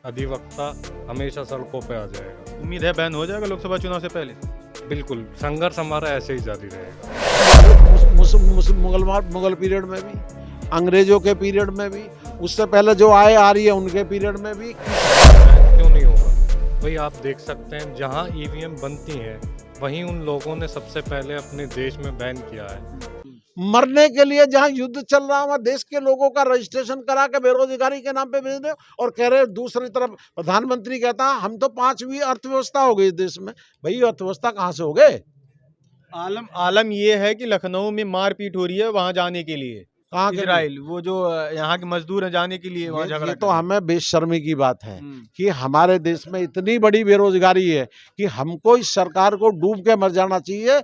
अधिवक्ता हमेशा सड़कों पे आ जाएगा। उम्मीद है बैन हो जाएगा लोकसभा चुनाव से पहले। बिल्कुल, संघर्ष हमारा ऐसे ही जारी रहेगा। मुगल पीरियड में भी, अंग्रेजों के पीरियड में भी, उससे पहले जो आए आ रही है उनके पीरियड में भी। क्यों नहीं होगा भाई? आप देख सकते हैं जहां ईवीएम बनती हैं वहीं उन लोगों ने सबसे पहले अपने देश में बैन किया है। मरने के लिए जहां युद्ध चल रहा है, देश के लोगों का रजिस्ट्रेशन करा के बेरोजगारी के नाम पे भेज रहे हो और कह रहे दूसरी तरफ प्रधानमंत्री कहता है हम तो 5वीं अर्थव्यवस्था हो गई देश में। भाई अर्थव्यवस्था कहाँ से हो गए? आलम ये है कि लखनऊ में मारपीट हो रही है वहां जाने के लिए। कहाँ के इजराइल वो जो यहाँ के मजदूर हैं जाने के लिए वहां झगड़ा ये तो कर हमें बेशर्मी की बात है हम्म। कि हमारे देश में इतनी बड़ी बेरोजगारी है कि हमको इस सरकार को डूब के मर जाना चाहिए।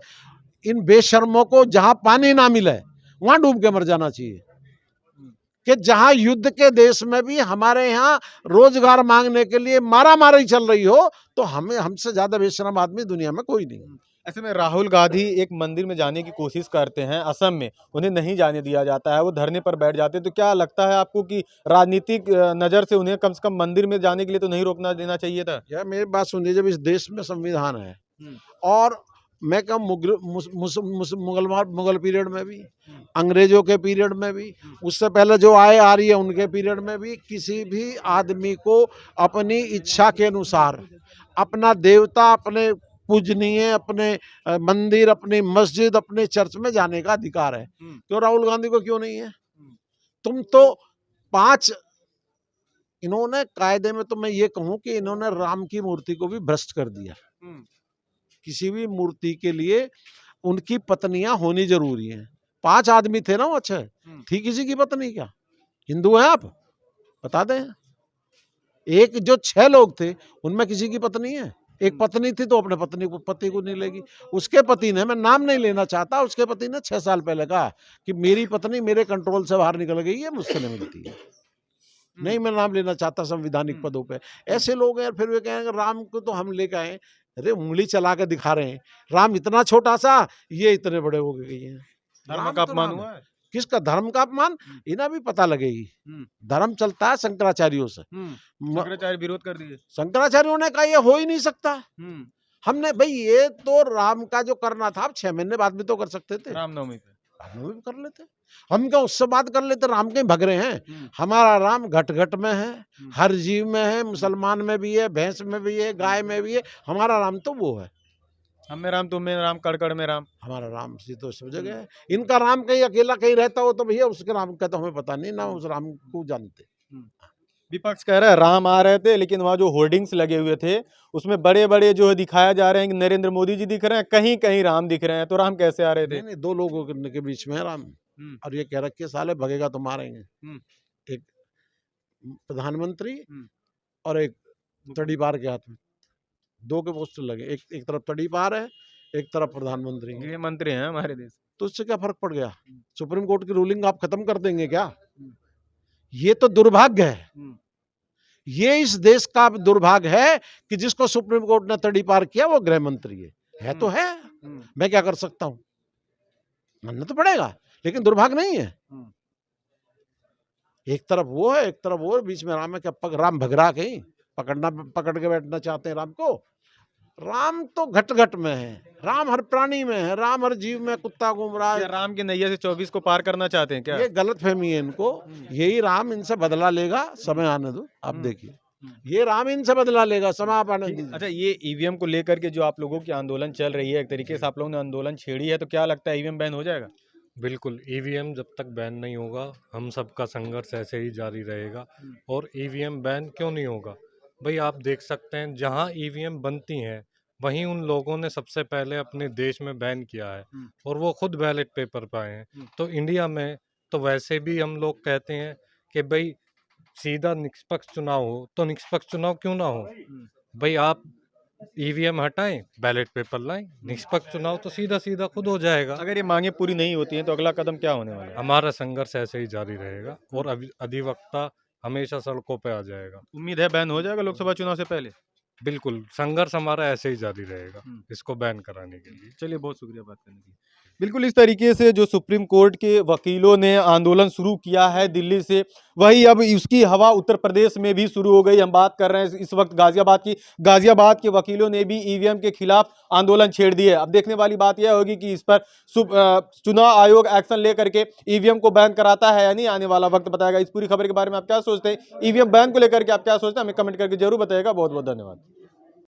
इन बेशर्मों को जहां पानी ना मिले वहां डूब के मर जाना चाहिए। कि जहां युद्ध के देश में भी हमारे यहाँ रोजगार मांगने के लिए मारामारी चल रही हो तो हमें हमसे ज्यादा बेशर्म आदमी दुनिया में कोई नहीं। ऐसे में राहुल गांधी एक मंदिर में जाने की कोशिश करते हैं असम में, उन्हें नहीं जाने दिया जाता है, वो धरने पर बैठ जाते हैं। तो क्या लगता है आपको कि राजनीतिक नजर से उन्हें कम से कम मंदिर में जाने के लिए तो नहीं रोकना देना चाहिए था? यार मेरी बात सुनिए, जब इस देश में संविधान है और मैं कहूँ मुगल पीरियड में भी, अंग्रेजों के पीरियड में भी, उससे पहले जो आए आ रही है उनके पीरियड में भी, किसी भी आदमी को अपनी इच्छा के अनुसार अपना देवता, अपने पूजनीय, अपने मंदिर, अपनी मस्जिद, अपने चर्च में जाने का अधिकार है। क्यों राहुल गांधी को क्यों नहीं है? तुम तो 5 इन्होंने कायदे में, तो मैं ये कहूं कि इन्होंने राम की मूर्ति को भी भ्रष्ट कर दिया। किसी भी मूर्ति के लिए उनकी पत्नियां होनी जरूरी हैं। 5 आदमी थे ना वो, अच्छे थी किसी की पत्नी? क्या हिंदू हैं आप? बता दें। एक जो 6 लोग थे उनमें किसी की पत्नी है? एक पत्नी थी तो अपने पति को नहीं लेगी। उसके पति ने, मैं नाम नहीं लेना चाहता, उसके पति ने 6 साल पहले कहा कि मेरी पत्नी मेरे कंट्रोल से बाहर निकल गई है, मुझसे नहीं मिलती है। नहीं, मैं नाम लेना चाहता संवैधानिक पदों पे। ऐसे लोग हैं। फिर वे कहेंगे राम को तो हम लेकर आए। अरे उंगली चला के दिखा रहे हैं। राम इतना छोटा सा, ये इतने बड़े हो गए हैं। धर्म का अपमान हुआ है। किसका धर्म का अपमान? इन्हें भी पता लगेगी। धर्म चलता है शंकराचार्यों से। शंकराचार्य विरोध कर दिए। शंकराचार्यों ने कहा ये हो ही नहीं सकता। हमने भाई ये तो राम का जो करना था, आप 6 महीने बाद भी तो कर सकते थे। रामनवमी पे हम भी कर लेते। हम क्या उससे बात कर लेते? राम कहीं भग रहे हैं? हमारा राम घट घट में है, हर जीव में है। मुसलमान में भी है, भैंस में भी है, गाय में भी है। हमारा राम तो वो है। हम में राम, तुम में राम, कड़ में राम। हमारा राम जी तो सब जगह है। इनका राम कहीं अकेला कहीं रहता हो तो भैया उसके राम का तो हमें पता नहीं ना, उस राम को जानते। विपक्ष कह रहा है राम आ रहे थे, लेकिन वहाँ जो होर्डिंग्स लगे हुए थे उसमें बड़े बड़े जो है दिखाया जा रहे हैं कि नरेंद्र मोदी जी दिख रहे हैं, कहीं कहीं राम दिख रहे हैं। तो राम कैसे आ रहे थे? नहीं, 2 लोगों के बीच में है राम। और ये कह रखे साले भगेगा तो मारेंगे। एक प्रधानमंत्री और एक तड़ीपार के हाथ में 2 के पोस्टर लगे। एक तरफ तड़ीपार है, एक तरफ प्रधानमंत्री। गृह मंत्री हैं हमारे देश। तो इससे क्या फर्क पड़ गया? सुप्रीम कोर्ट की रूलिंग आप खत्म कर देंगे क्या? ये तो दुर्भाग्य है। ये इस देश का दुर्भाग्य है कि जिसको सुप्रीम कोर्ट ने तड़ीपार किया वो गृह मंत्री है तो है। मैं क्या कर सकता हूं? मानना तो पड़ेगा, लेकिन दुर्भाग्य नहीं है। एक तरफ वो है, एक तरफ वो है, बीच में राम है। क्या राम भगरा कहीं पकड़ के बैठना चाहते हैं राम को? राम तो घट घट में है, राम हर प्राणी में है, राम हर जीव में। कुत्ता घूम रहा है। राम की नैया से 24 को पार करना चाहते हैं क्या? ये गलत फहमी है इनको। यही राम इनसे बदला लेगा, समय आने दो, आप देखिए। ये राम इनसे बदला लेगा, समय आप आने दीजिए। अच्छा, ये ईवीएम को लेकर के जो आप लोगों की आंदोलन चल रही है, एक तरीके से आप लोगों ने आंदोलन छेड़ी है, तो क्या लगता है ईवीएम बैन हो जाएगा? बिल्कुल, ईवीएम जब तक बैन नहीं होगा हम सबका संघर्ष ऐसे ही जारी रहेगा। और ईवीएम बैन क्यों नहीं होगा भाई? आप देख सकते हैं जहां ईवीएम बनती हैं वहीं उन लोगों ने सबसे पहले अपने देश में बैन किया है और वो खुद बैलेट पेपर पे आए हैं। तो इंडिया में तो वैसे भी हम लोग कहते हैं कि भाई सीधा निष्पक्ष चुनाव हो, तो निष्पक्ष चुनाव क्यों ना हो भाई? आप ईवीएम हटाएं, बैलेट पेपर लाएं, निष्पक्ष चुनाव तो सीधा सीधा खुद हो जाएगा। अगर ये मांगे पूरी नहीं होती हैं तो अगला कदम क्या होने वाला है? हमारा संघर्ष ऐसे ही जारी रहेगा और अधिवक्ता हमेशा सड़कों पे आ जाएगा। उम्मीद है बैन हो जाएगा लोकसभा चुनाव से पहले। बिल्कुल, संघर्ष हमारा ऐसे ही जारी रहेगा इसको बैन कराने के लिए। चलिए, बहुत शुक्रिया बात करने के लिए। बिल्कुल इस तरीके से जो सुप्रीम कोर्ट के वकीलों ने आंदोलन शुरू किया है दिल्ली से, वही अब उसकी हवा उत्तर प्रदेश में भी शुरू हो गई। हम बात कर रहे हैं इस वक्त गाजियाबाद की। गाजियाबाद के वकीलों ने भी ईवीएम के खिलाफ आंदोलन छेड़ दिए। अब देखने वाली बात यह होगी कि इस पर चुनाव आयोग एक्शन लेकर के ईवीएम को बैन कराता है या नहीं, आने वाला वक्त बताएगा। इस पूरी खबर के बारे में आप क्या सोचते हैं, ईवीएम बैन को लेकर के आप क्या सोचते हैं, हमें कमेंट करके जरूर बताइएगा। बहुत बहुत धन्यवाद।